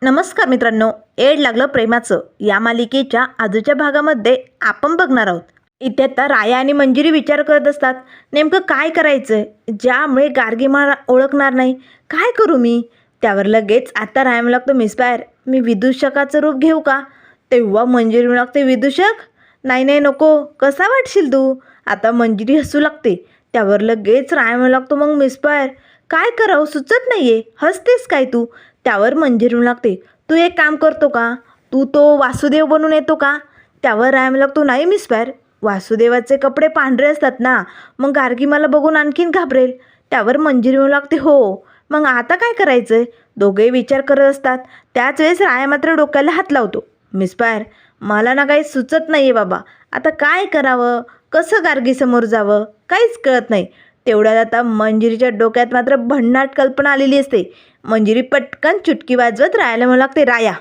नमस्कार मित्रांनो, एड लागलं प्रेमाचं या मालिकेच्या आजच्या भागामध्ये आपण बघणार आहोत. इथे आता राया आणि मंजिरी विचार करत असतात, नेमकं काय करायचं ज्यामुळे गार्गी मला ओळखणार नाही. काय करू मी? त्यावर लगेच आता राया म्हणू लागतो, मिस बाहेर मी विदूषकाचं रूप घेऊ का? तेव्हा मंजिरी म्हणू लागते, विदूषक? नाही नाही नको, कसा वाटशील तू? आता मंजिरी हसू लागते. त्यावर लगेच राया म्हणू लागतो, मग मिस बाहेर काय करावं सुचत नाहीये, हसतेस काय तू? त्यावर मंजिरी म्हणू लागते, तू एक काम करतो का? तू तो वासुदेव बनून येतो का? त्यावर राया म्हणू लागतो, नाही मिस बाहेर वासुदेवाचे कपडे पांढरे असतात ना, मग गार्गी मला बघून आणखीन घाबरेल. त्यावर मंजिरी म्हणू लागते, हो मग आता काय करायचंय? दोघे विचार करत असतात. त्याच वेळेस राया मात्र डोक्याला हात लावतो. मिस बाहेर मला ना काही सुचत नाहीये बाबा, आता काय करावं, कसं गार्गीसमोर जावं काहीच कळत नाही. तेवढ्यात आता मंजिरीच्या डोक्यात मात्र भन्नाट कल्पना आलेली असते. मंजिरी पटकन चुटकी वाजवत रायाला म्हणू लागते, राया.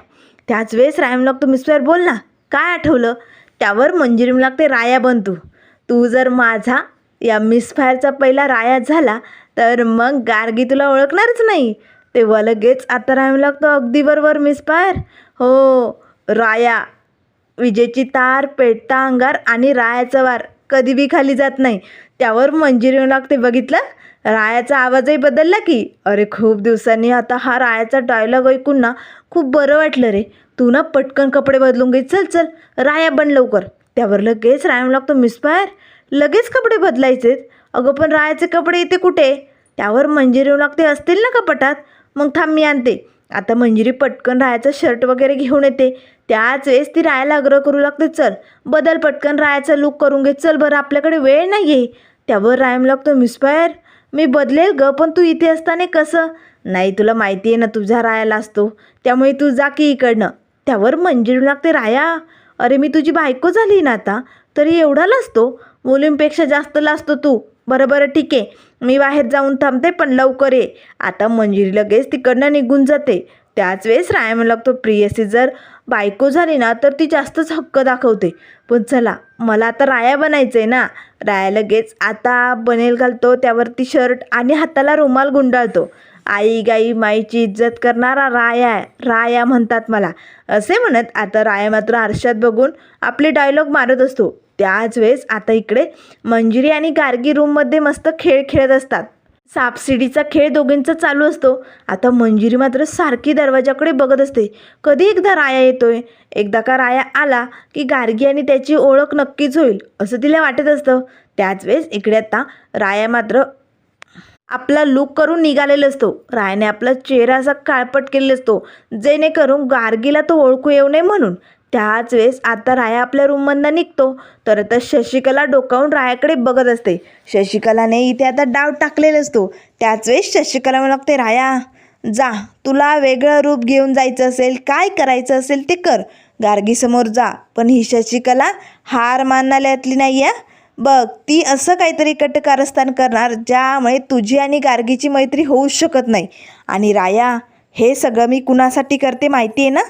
त्याच वेळेस राया म्हणू लागतो, मिस्टर बोल ना, काय आठवलं? त्यावर मंजिरी म्हणू लागते, राया बन तू जर माझा या मिस फायरचा पहिला राया झाला तर मग गार्गी तुला ओळखणारच नाही. तेव्हा लगेच आता राया म्हणू लागतो, अगदी बरोबर मिस फायर, हो राया. विजेची तार, पेटता अंगार आणि रायाचा वार कधी बी खाली जात नाही. त्यावर मंजिरी म्हणू लागते, बघितलं रायाचा आवाजही बदलला की. अरे खूप दिवसांनी आता हा रायाचा डायलॉग ऐकून ना खूप बरं वाटलं रे. तू ना पटकन कपडे बदलून घे, चल चल राया बन लवकर. त्यावर लगेच राया म्हणू लागतो, मिस फायर लगेच कपडे बदलायचेत? अगं पण रायाचे कपडे इथे कुठे? त्यावर मंजिरी म्हणू लागते, असतील ना कपाटात, मग थांब मी आणते. आता मंजिरी पटकन रायाचा शर्ट वगैरे घेऊन येते. त्याच वेळेस ती रायाला आग्रह करू लागते, चल बदल पटकन रायाचा लुक करून घे, चल बरं आपल्याकडे वेळ नाही आहे. त्यावर राया म्हणू लागतो, मिस फायर मी बदलेल ग, पण तू इथे असताना कसं? नाही तुला माहिती आहे ना तुझा रायाला असतो, त्यामुळे तू जा की इकडनं. त्यावर मंजिरी लागते, राया अरे मी तुझी बायको झाली ना आता, तरी एवढा लाजतो? मुलींपेक्षा जास्त लाजतो तू. बरं बरं ठीक आहे, मी बाहेर जाऊन थांबते पण लवकर ये. आता मंजिरी लगेच तिकडनं निघून जाते. त्याच वेळेस राया म्हणू लागतो, प्रियसी जर बायको झाली ना तर ती जास्तच हक्क दाखवते, पण चला मला आता राया बनायचं आहे ना. राया लगेच आता बनेल घालतो, त्यावरती शर्ट आणि हाताला रुमाल गुंडाळतो. आई गाई माईची इज्जत करणारा राया, राया म्हणतात मला, असे म्हणत आता राया मात्र आरशात बघून आपले डायलॉग मारत असतो. त्याच वेळेस आता इकडे मंजिरी आणि गार्गी रूममध्ये मस्त खेळ खेळत असतात. सापशिडीचा खेळ दोघींचा चालू असतो. आता मंजिरी मात्र सारखी दरवाजाकडे बघत असते, कधी एकदा राया येतोय. एकदा का राया आला की गार्गी आणि त्याची ओळख नक्कीच होईल असं तिला वाटत असतं. त्याच वेळेस इकडे आता राया मात्र आपला लुक करून निघालेला असतो. रायाने आपला चेहरा असा काळपट केलेला असतो, जेणेकरून गार्गीला तो ओळखू येऊ नये म्हणून. त्याच वेळेस आता राया आपल्या रूममधनं निघतो, तर आता शशिकला डोकावून रायाकडे बघत असते. शशिकलाने इथे आता डाव टाकलेला असतो. त्याच वेळेस शशिकला म्हणू लागते, राया जा, तुला वेगळं रूप घेऊन जायचं असेल, काय करायचं असेल ते कर, गार्गीसमोर जा. पण ही शशिकला हार मानणाऱ्यातली नाही आहे बघ, ती असं काहीतरी कटकारस्थान करणार ज्यामुळे तुझी आणि गार्गीची मैत्री होऊच शकत नाही. आणि राया हे सगळं मी कुणासाठी करते माहिती आहे ना?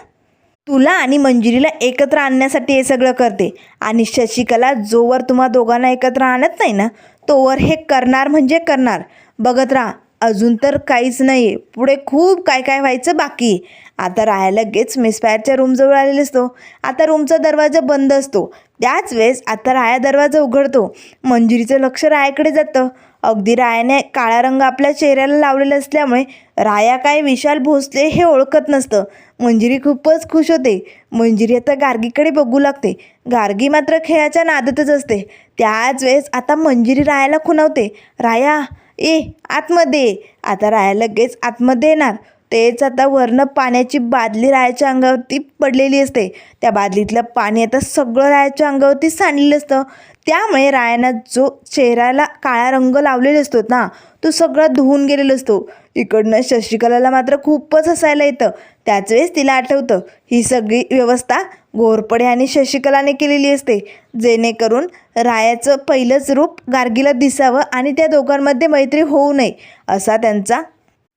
तुला आणि मंजिरीला एकत्र आणण्यासाठी हे सगळं करते. आणि शशिकला जोवर तुम्हा दोघांना एकत्र आणत नाही ना तोवर हे करणार म्हणजे करणार. बघत राहा, अजून तर काहीच नाही आहे, पुढे खूप काय काय व्हायचं बाकी आहे. आता राया लगेच मिस फायरच्या रूमजवळ आलेला असतो. आता रूमचा दरवाजा बंद असतो. त्याच वेळेस आता राया दरवाजा उघडतो. मंजिरीचं लक्ष रायाकडे जातं. अगदी रायाने काळा रंग आपल्या चेहऱ्याला लावलेला असल्यामुळे राया काय विशाल भोसले हे ओळखत नसतं. मंजिरी खूपच खुश होते. मंजिरी आता गार्गीकडे बघू लागते. गार्गी मात्र खेळाच्या नादातच असते. त्याच वेळेस आता मंजिरी रायाला खुणावते, राया ए आतमध्ये. आता राया लगेच आतमध्ये येणार. तेच आता वरनं पाण्याची बादली रायाच्या अंगावरती पडलेली असते. त्या बादलीतलं पाणी आता सगळं रायाच्या अंगावरती सांडलेलं असतं. त्यामुळे रायानं जो चेहऱ्याला काळा रंग लावलेला असतो ना तो सगळा धुवून गेलेला असतो. इकडनं शशिकलाला मात्र खूपच हसायला येतं. त्याच वेळेस तिला आठवतं ही सगळी व्यवस्था घोरपडे आणि शशिकलाने केलेली असते, जेणेकरून रायाचं पहिलंच रूप गार्गीला दिसावं आणि त्या दोघांमध्ये मैत्री होऊ नये असा त्यांचा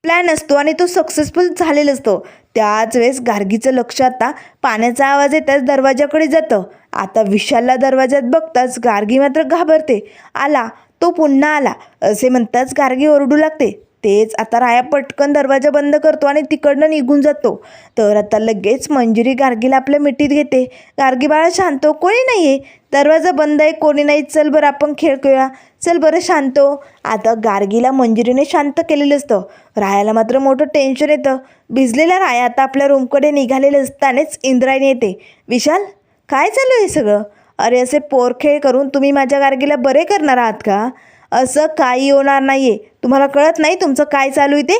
प्लॅन असतो आणि तो सक्सेसफुल झालेला असतो. त्याच वेळेस गार्गीचं लक्ष आता पाण्याचा आवाज येताच दरवाजाकडे जातं. आता विशालला दरवाजात बघताच गार्गी मात्र घाबरते. आला तो पुन्हा आला असे म्हणताच गार्गी ओरडू लागते, तेच आता राया पटकन दरवाजा बंद करतो आणि तिकडनं निघून जातो. तर आता लगेच मंजिरी गार्गीला आपल्या मिठीत घेते. गार्गी बाळा शांत हो, कोणी नाही आहे, दरवाजा बंद आहे, कोणी नाही, चल बरं आपण खेळ खेळूया, चल बरं शांत हो. आता गार्गीला मंजिरीने शांत केलेलं असतं. रायाला मात्र मोठं टेन्शन येतं. भिजलेला राया आता आपल्या रूमकडे निघालेलं असतानाच इंद्रायणी येते. विशाल, काय चालू आहे सगळं? अरे असे पोरखेळ करून तुम्ही माझ्या गार्गीला बरे करणार आहात का? असं काही होणार नाही आहे. तुम्हाला कळत नाही तुमचं काय चालू आहे ते?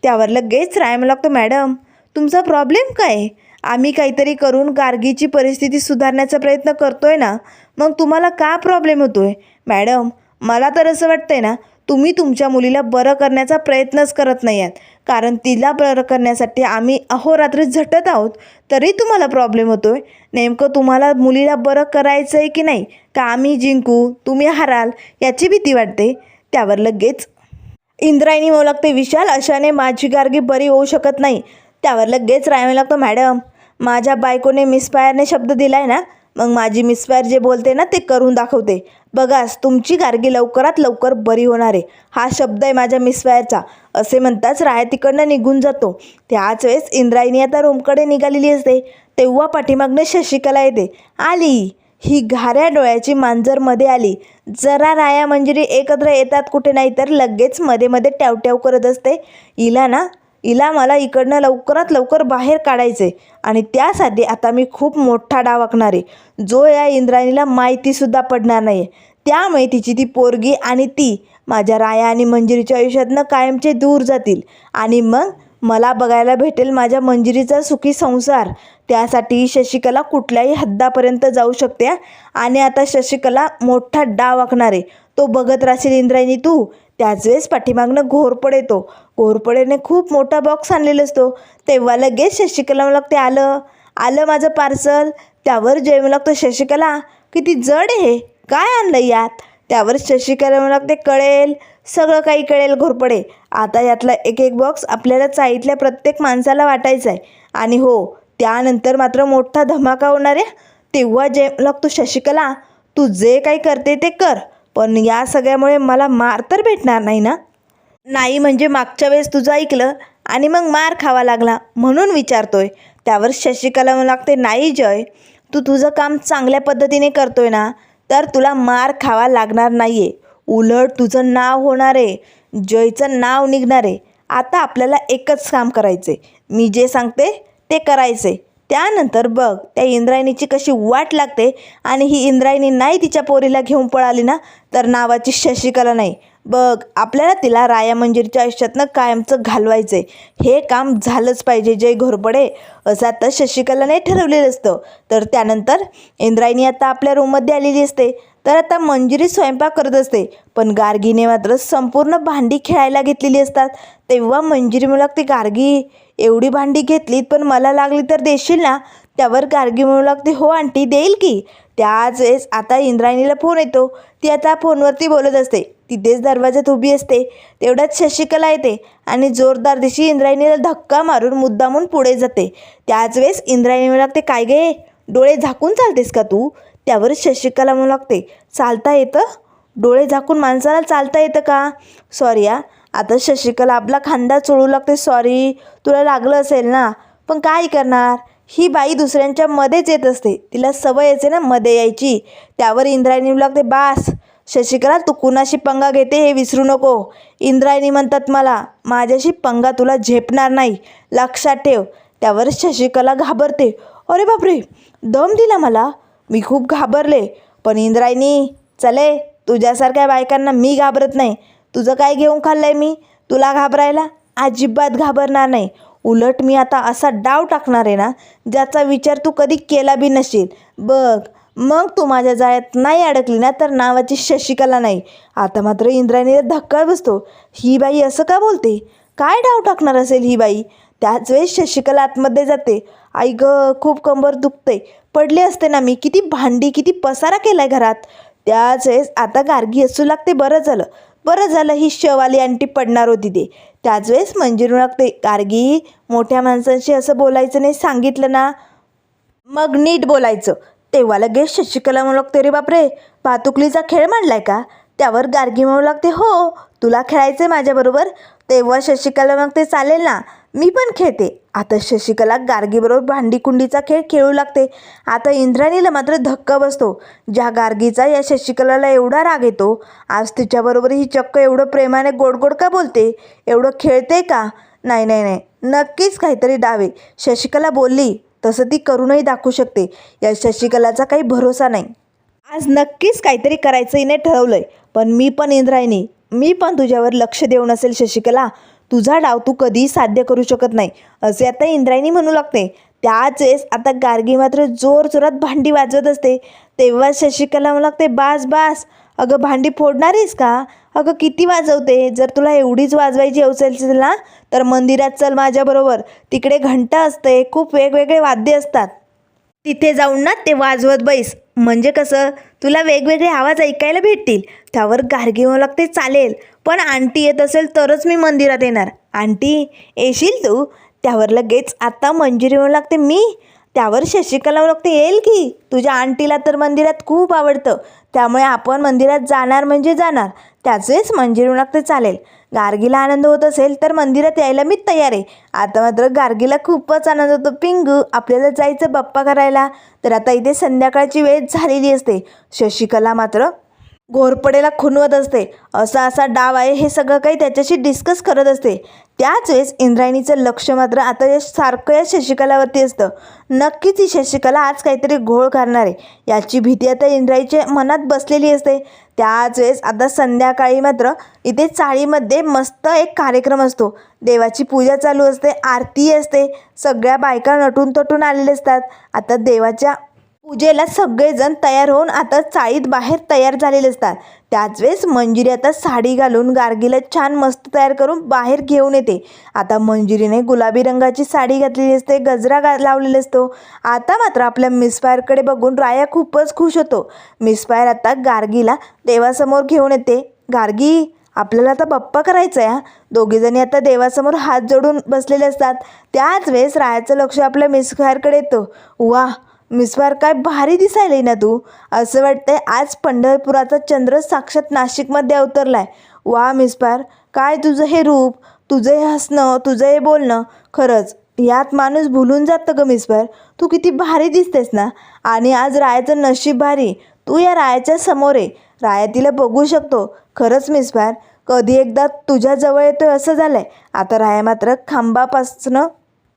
त्यावर लगेच राया म्हणू लागतो, मॅडम तुमचा प्रॉब्लेम काय आहे? आम्ही काहीतरी करून गार्गीची परिस्थिती सुधारण्याचा प्रयत्न करतोय ना, मग तुम्हाला का प्रॉब्लेम होतो आहे? मॅडम मला तर असं वाटतंय ना, तुम्ही तुमच्या मुलीला बरं करण्याचा प्रयत्नच करत नाही आहात. कारण तिला बरं करण्यासाठी आम्ही अहोरात्री झटत आहोत, तरी तुम्हाला प्रॉब्लेम होतो आहे. नेमकं तुम्हाला मुलीला बरं करायचं आहे की नाही? का आम्ही जिंकू, तुम्ही हाराल याची भीती वाटते? त्यावर लगेच इंद्रायणी म्हणू लागते, विशाल अशाने माझी गार्गी बरी होऊ शकत नाही. त्यावर लगेच राय म्हणू लागतो, मॅडम माझ्या बायकोने मिसफायरने शब्द दिला आहे ना, मग माझी मिसफायर जे बोलते ना ते करून दाखवते. बघास तुमची गार्गी लवकरात लवकर बरी होणार आहे, हा शब्द आहे माझ्या मिसफायरचा. असे म्हणताच राया तिकडनं निघून जातो. त्याच वेळेस इंद्रायणी आता रूमकडे निघालेली असते. तेव्हा पाठीमागनं शशिकला येते. आली ही घाऱ्या डोळ्याची मांजर मध्ये आली. जरा राया मंजिरी एकत्र येतात कुठे नाही तर लगेच मध्ये मध्ये ट्याव करत असते. हिला मला इकडनं लवकरात लवकर बाहेर काढायचे आणि त्यासाठी आता मी खूप मोठा डाव आखणार आहे, जो या इंद्रायणीला माहितीसुद्धा पडणार नाही. त्यामुळे तिची ती पोरगी आणि ती माझ्या राया आणि मंजिरीच्या आयुष्यातनं कायमचे दूर जातील आणि मग मला बघायला भेटेल माझ्या मंजिरीचा सुखी संसार. त्यासाठी शशिकला कुठल्याही हद्दापर्यंत जाऊ शकते आणि आता शशिकला मोठा डाव आखणार आहे. तो बघत राहशील इंद्रायणी तू. त्याच वेळेस पाठीमागनं घोरपड येतो. घोरपडेने खूप मोठा बॉक्स आणलेला असतो. तेव्हा लगेच शशिकला म्हणू लागते, आलं माझं पार्सल. त्यावर जय म्हणू लागतो, शशिकला किती जड आहे, काय आणलं यात? त्यावर शशिकला म्हणू लागते, कळेल, सगळं काही कळेल घोरपडे. आता यातला एक एक बॉक्स आपल्याला चाळीतल्या प्रत्येक माणसाला वाटायचा आहे आणि हो त्यानंतर मात्र मोठा धमाका होणार आहे. तेव्हा जय लागतो, शशिकला तू जे काही करते ते कर, पण या सगळ्यामुळे मला मार तर भेटणार नाही ना? नाही म्हणजे मागच्या वेळेस तुझं ऐकलं आणि मग मार खावा लागला म्हणून विचारतोय. त्यावर शशिकला म्हणू लागते, नाही जय, तू तुझं काम चांगल्या पद्धतीने करतोय ना, तर तुला मार खावा लागणार नाही आहे. उलट तुझं नाव होणार आहे, जयचं नाव निघणार आहे. आता आपल्याला एकच काम करायचं आहे, मी जे सांगते ते करायचं आहे. त्यानंतर बघ त्या इंद्रायणीची कशी वाट लागते आणि ही इंद्रायणी नाही तिच्या पोरीला घेऊन पळाली ना तर नावाची शशिकला नाही. बघ आपल्याला तिला राया मंजिरीच्या आयुष्यातनं कायमचं घालवायचं आहे. हे काम झालंच पाहिजे जय घोरपडे, असं आता शशिकलाने ठरवलेलं असतं. तर त्यानंतर इंद्रायणी आता आपल्या रूममध्ये आलेली असते. तर आता मंजिरी स्वयंपाक करत असते, पण गार्गीने मात्र संपूर्ण भांडी खेळायला घेतलेली असतात. तेव्हा मंजिरी म्हणू लागते, गार्गी एवढी भांडी घेतलीत पण मला लागली तर देशील ना? त्यावर गार्गी म्हणू लागते, हो आंटी देईल की. त्याच वेळेस आता इंद्रायणीला फोन येतो. ती आता फोनवरती बोलत असते. तिथेच दरवाजात उभी असते. तेवढ्यात शशिकला येते आणि जोरदार दिशी इंद्रायणीला धक्का मारून मुद्दामून पुढे जाते. त्याच वेळेस इंद्रायणी म्हणू लागते, काय गे डोळे झाकून चालतेस का तू? त्यावर शशिकला म्हणू लागते, चालता येतं? डोळे झाकून माणसाला चालता येतं का? सॉरी या. आता शशिकला आपला खांदा चोळू लागते, सॉरी तुला लागलं असेल ना, पण काय करणार, ही बाई दुसऱ्यांच्या मध्येच येत असते, तिला सवय असे ना मध्ये यायची. त्यावर इंद्रायणी म्हणू लागते, बास शशिकला तू कुणाशी पंगा घेते हे विसरू नको. इंद्रायणी म्हणतात मला, माझ्याशी पंगा तुला झेपणार नाही, लक्षात ठेव. त्यावर शशिकला घाबरते. अरे बापरे, दम दिला मला, मी खूप घाबरले. पण इंद्रायणी चले, तुझ्यासारख्या बायकांना मी घाबरत नाही. तुझं काय घेऊन खाल्लंय मी तुला घाबरायला? अजिबात घाबरणार नाही. उलट मी आता असा डाव टाकणार आहे ना ज्याचा विचार तू कधी केला बी नसेल. बघ मग तू माझ्या जाळ्यात नाही अडकली ना तर नावाची शशिकला नाही. आता मात्र इंद्रायणीला धक्का बसतो. ही बाई असं का बोलते? काय डाव टाकणार असेल ही बाई? त्याच वेळेस शशिकला आतमध्ये जाते. आई ग खूप कंबर दुखते, पडले असते ना मी, किती भांडी किती पसारा केलाय घरात. त्याच वेळेस आता गार्गी असू लागते, बरं झालं ही शवाली आंटी पडणार होती ते. त्याच वेळेस मंजिरी लागते, गार्गी मोठ्या माणसांशी असं बोलायचं नाही, सांगितलं ना मग नीट बोलायचं. तेव्हा लगेच शशिकला म्हणू लागते, रे बापरे भातुकलीचा खेळ मांडलाय का? त्यावर गार्गी म्हणू लागते, हो तुला खेळायचं आहे माझ्याबरोबर, तेव्हा शशिकला मग ते चालेल ना, मी पण खेळते. आता शशिकला गार्गीबरोबर भांडीकुंडीचा खेळ खेळू लागते. आता इंद्राणीला मात्र धक्का बसतो. ज्या गार्गीचा या शशिकलाला एवढा राग येतो, आज तिच्याबरोबर ही चक्क एवढं प्रेमाने गोड गोड का बोलते, एवढं खेळते का? नाही नाही नाही, नक्कीच काहीतरी डावे. शशिकला बोलली तसं ती करूनही दाखवू शकते. या शशिकलाचा काही भरोसा नाही. आज नक्कीच काहीतरी करायचं हिने ठरवलंय. पण इंद्रायणी, मी पण तुझ्यावर लक्ष देऊ नसेल शशिकला. तुझा डाव तू कधीही साध्य करू शकत नाही, असे आता इंद्रायणी म्हणू लागते. त्याच वेळेस आता गार्गी मात्र जोरजोरात भांडी वाजवत असते. तेव्हा शशिकला म्हणू लागते, बास बास, अगं भांडी फोडणारीस का? अगं किती वाजवते? जर तुला एवढीच वाजवायची असेल ना, तर मंदिरात चल माझ्याबरोबर. तिकडे घंटा असते, खूप वेगवेगळे वाद्य असतात. तिथे जाऊन ना ते वाजवत बैस. म्हणजे कसं, तुला वेगवेगळे आवाज ऐकायला भेटतील. त्यावर गार्गी म्हणू लागते, चालेल, पण आंटी येत असेल तरच मी मंदिरात येणार. आंटी, येशील तू? त्यावर लगेच आता मंजिरी म्हणू लागते, मी? त्यावर शशिकला म्हणू लागते, येईल की. तुझ्या आंटीला तर मंदिरात खूप आवडतं, त्यामुळे आपण मंदिरात जाणार म्हणजे जाणार. त्याच वेळेस मंजिरी म्हणू लागते, चालेल. गार्गीला आनंद होत असेल तर मंदिरात यायला मी तयार आहे. आता मात्र गार्गीला खूपच आनंद होतो. पिंगू, आपल्याला जायचं बाप्पा करायला. तर आता इथे संध्याकाळची वेळ झालेली असते. शशिकला मात्र घोरपडेला खुणवत असते. असा डाव आहे हे सगळं काही त्याच्याशी डिस्कस करत असते. त्याच वेळेस इंद्रायणीचं लक्ष मात्र आता सारखं या शशिकलावरती असतं. नक्कीच ही शशिकला आज काहीतरी घोळ करणार आहे, याची भीती आता इंद्रायणीच्या मनात बसलेली असते. त्याच वेळेस आता संध्याकाळी मात्र इथे चाळीमध्ये मस्त एक कार्यक्रम असतो. देवाची पूजा चालू असते, आरती असते. सगळ्या बायका नटून तटून आलेल्या असतात. आता देवाच्या पूजेला सगळेजण तयार होऊन आता चाळीत बाहेर तयार झालेले असतात. त्याच वेळेस मंजिरी आता साडी घालून गार्गीला छान मस्त तयार करून बाहेर घेऊन येते. आता मंजिरीने गुलाबी रंगाची साडी घातलेली असते, गजरा लावलेला असतो. आता मात्र आपल्या मिस फायरकडे बघून राया खूपच खुश होतो. मिस फायर आता गार्गीला देवासमोर घेऊन येते. गार्गी, आपल्याला आता बाप्पा करायचा आहे. दोघीजणी आता देवासमोर हात जोडून बसलेले असतात. त्याच वेळेस रायाचं लक्ष आपल्या मिस फायरकडे येतं. वा मिस फायर, काय भारी दिसायला ना तू. असं वाटतंय आज पंढरपुराचा चंद्र साक्षात नाशिकमध्ये अवतरलाय. वा मिस फायर, काय तुझं हे रूप, तुझं हे हसणं, तुझं हे बोलणं, खरंच यात माणूस भुलून जातं ग मिस फायर. तू किती भारी दिसतेस ना. आणि आज रायाचं नशीब भारी, तू या रायाच्या समोर आहे. राया तिला बघू शकतो. खरंच मिस फायर, कधी एकदा तुझ्या जवळ येतोय असं झालंय. आता राया मात्र खांबापासनं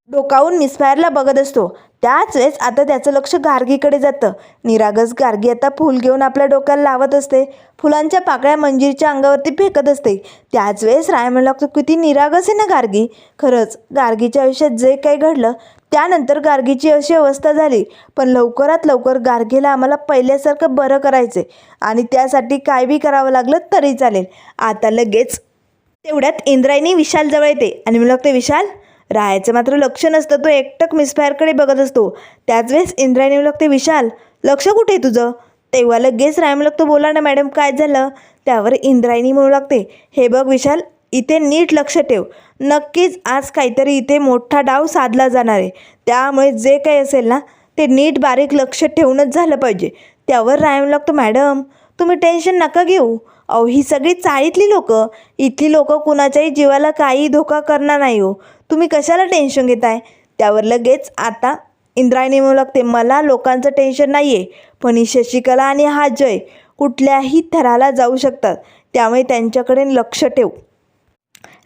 डोकावून मिस फायरला बघत असतो. त्याच वेळेस आता त्याचं लक्ष गार्गीकडे जातं. निरागस गार्गी आता फूल घेऊन आपल्या डोक्याला लावत असते. फुलांच्या पाकळ्या मंजिरीच्या अंगावरती फेकत असते. त्याच वेळेस राय म्हणू लागतो, किती निरागस आहे ना गार्गी. खरंच गार्गीच्या आयुष्यात जे काही घडलं त्यानंतर गार्गीची अशी अवस्था झाली. पण लवकरात लवकर गार्गीला आम्हाला पहिल्यासारखं बरं करायचं आहे, आणि त्यासाठी काय बी करावं लागलं तरी चालेल. आता लगेच तेवढ्यात इंद्रायणी विशालजवळ येते आणि म्हणू लागते, विशाल. रायाचं मात्र लक्ष नसतं, तो एकटक मिस फायरकडे बघत असतो. त्याच वेळेस इंद्रायणी म्हणू लागते, विशाल लक्ष कुठे आहे तुझं? तेव्हा लगेच राय म्हणू लागतो, बोला ना मॅडम, काय झालं? त्यावर इंद्रायणी म्हणू लागते, हे बघ विशाल, इथे नीट लक्ष ठेव. नक्कीच आज काहीतरी इथे मोठा डाव साधला जाणार आहे. त्यामुळे जे काही असेल ना ते नीट बारीक लक्ष ठेवूनच झालं पाहिजे. त्यावर राय म्हणू लागतो, मॅडम तुम्ही टेन्शन नका घेऊ. अहो ही सगळी चाळीतली लोकं, इथली लोकं कुणाच्याही जीवाला काही धोका करणार नाही हो. तुम्ही कशाला टेन्शन घेताय? त्यावर लगेच आता इंद्रायणी म्हणू लागते, मला लोकांचं टेन्शन नाही आहे, पण ही शशिकला आणि हा जय कुठल्याही थराला जाऊ शकतात. त्यामुळे त्यांच्याकडे लक्ष ठेव.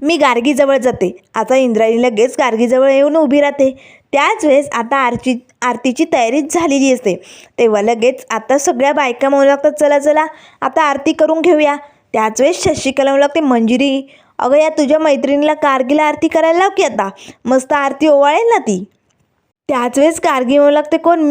मी गार्गीजवळ जाते. आता इंद्रायणी लगेच गार्गीजवळ येऊन उभी राहते. त्याच वेळेस आता आरतीची तयारी झालेली असते. तेव्हा लगेच आता सगळ्या बायका म्हणू लागतात, चला चला आता आरती करून घेऊया. त्याच वेळेस शशिकला म्हणू लागते, मंजिरी अगं या तुझ्या मैत्रिणीला गार्गीला आरती करायला लाव की, आता मस्त आरती ओवाळेल ना ती. त्याच वेळेस गार्गी म्हणू लागते, कोण?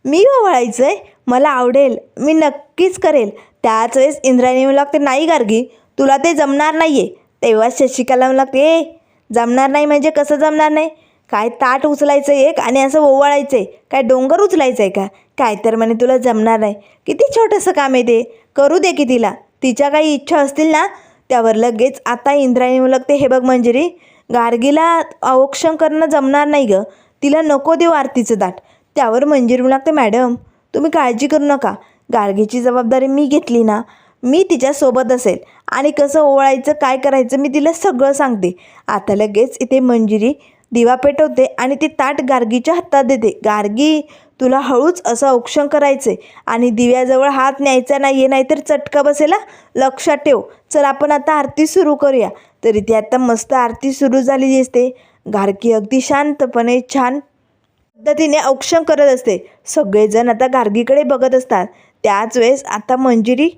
मी ओवाळायचं आहे? मला आवडेल, मी नक्कीच करेल. त्याच वेळेस इंद्रायणी म्हणू लागते, नाही गार्गी, तुला ते जमणार नाही आहे. तेव्हा शशिकला म्हणू लागते, जमणार नाही म्हणजे कसं जमणार नाही? काय ताट उचलायचं एक आणि असं ओवाळायचं आहे? काय डोंगर उचलायचं आहे का? काय तर म्हणे तुला जमणार नाही. किती छोटंसं काम आहे ते, करू दे की तिला, तिच्या काही इच्छा असतील ना. त्यावर लगेच आता इंद्रायणी म्हणू लागते, हे बघ मंजिरी, गार्गीला अवक्षण करणं जमणार नाही गं, तिला नको देऊ आरतीचं ताट. त्यावर मंजिरी म्हणू लागते, मॅडम तुम्ही काळजी करू नका, गार्गीची जबाबदारी मी घेतली ना. मी तिच्यासोबत असेल आणि कसं ओवाळायचं काय करायचं मी तिला सगळं सांगते. आता लगेच इथे मंजिरी दिवा पेटवते आणि ती ताट गार्गीच्या हातात देते. गार्गी, तुला हळूच असं औक्षण करायचे आणि दिव्याजवळ हात न्यायचा नाही आहे, नाहीतर चटका बसेला, लक्षात ठेव. चल आपण आता आरती सुरू करूया. तरी ती आता मस्त आरती सुरू झालेली असते. गार्गी अगदी शांतपणे छान पद्धतीने औक्षण करत असते. सगळेजण आता गार्गीकडे बघत असतात. त्याच वेळेस आता मंजिरी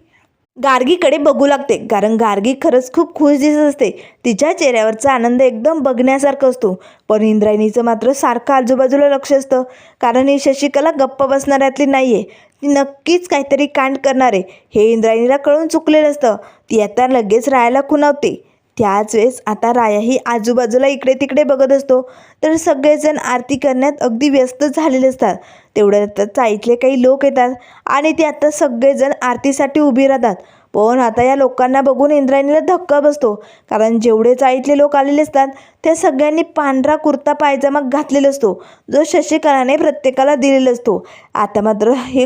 गार्गीकडे बघू लागते, कारण गार्गी खरंच खूप खुश दिसत असते. तिच्या चेहऱ्यावरचा आनंद एकदम बघण्यासारखा असतो. पण इंद्रायणीचं मात्र सारखं आजूबाजूला लक्ष असतं, कारण ही शशिकला गप्प बसणाऱ्यातली नाही आहे. ती नक्कीच काहीतरी कांड करणार आहे हे इंद्रायणीला कळून चुकलेलं असतं. ती आता लगेच रायाला खुणावते. त्याच वेळेस आता रायाही आजूबाजूला इकडे तिकडे बघत असतो. तर सगळेजण आरती करण्यात अगदी व्यस्त झालेले असतात. तेवढ्यात चाळीतले काही लोक येतात आणि ते आता सगळेजण आरतीसाठी उभी राहतात. पण आता या लोकांना बघून इंद्रायणीला धक्का बसतो, कारण जेवढे चाळीतले लोक आलेले असतात त्या सगळ्यांनी पांढरा कुर्ता पायजामा घातलेला असतो, जो शशिकलाने प्रत्येकाला दिलेला असतो. आता मात्र हे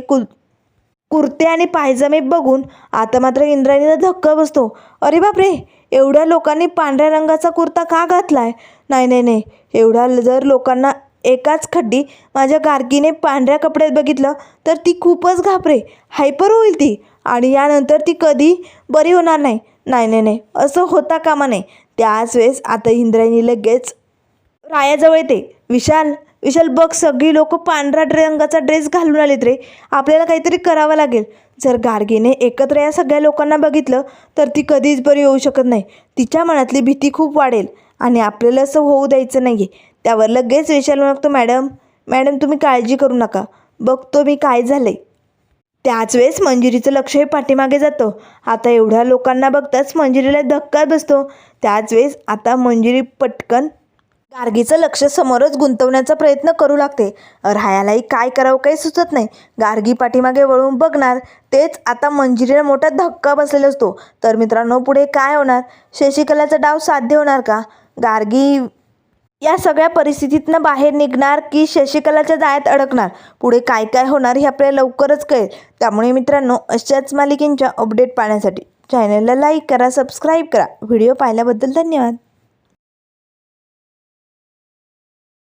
कुर्ते आणि पायजामे बघून आता मात्र इंद्रायणीला धक्का बसतो. अरे बापरे, एवढ्या लोकांनी पांढऱ्या रंगाचा कुर्ता का घातलाय? नाही नाही नाही, एवढ्या जर लोकांना एकाच खड्डी माझ्या गार्गीने पांढऱ्या कपड्यात बघितलं तर ती खूपच घाबरे, हायपर होईल ती, आणि यानंतर ती कधी बरी होणार नाही. नाही नाही नाही, असं होता कामा नये. त्याच वेळेस आता इंद्रायणी लगेच रायाजवळ येते. विशाल विशाल बघ, सगळी लोक पांढरा रंगाचा ड्रेस घालून आलेत रे, आपल्याला काहीतरी करावं लागेल. जर गार्गीने एकत्र या सगळ्या लोकांना बघितलं तर ती कधीच बरी होऊ शकत नाही. तिच्या मनातली भीती खूप वाढेल आणि आपल्याला असं होऊ द्यायचं नाही आहे. त्यावर लगेच विशाल म्हणतो, मॅडम मॅडम तुम्ही काळजी करू नका, बघतो मी काय झालं आहे. त्याच वेळेस मंजिरीचं लक्षही पाठीमागे जातं. आता एवढ्या लोकांना बघताच मंजिरीला धक्का बसतो. त्याच वेळेस आता मंजिरी पटकन गार्गीचं लक्ष समोरच गुंतवण्याचा प्रयत्न करू लागते. रायालाही काय करावं काही सुचत नाही. गार्गी पाठीमागे वळून बघणार, तेच आता मंजिरीला मोठा धक्का बसलेला असतो. तर मित्रांनो, पुढे काय होणार? शशिकलाचा डाव साध्य होणार का? गार्गी या सगळ्या परिस्थितीतनं बाहेर निघणार की शशिकलाच्या जाळ्यात अडकणार? पुढे काय काय होणार हे आपल्याला लवकरच कळेल. त्यामुळे मित्रांनो, अशाच मालिकेंच्या अपडेट पाहण्यासाठी चॅनलला लाईक करा, सबस्क्राईब करा. व्हिडिओ पाहिल्याबद्दल धन्यवाद.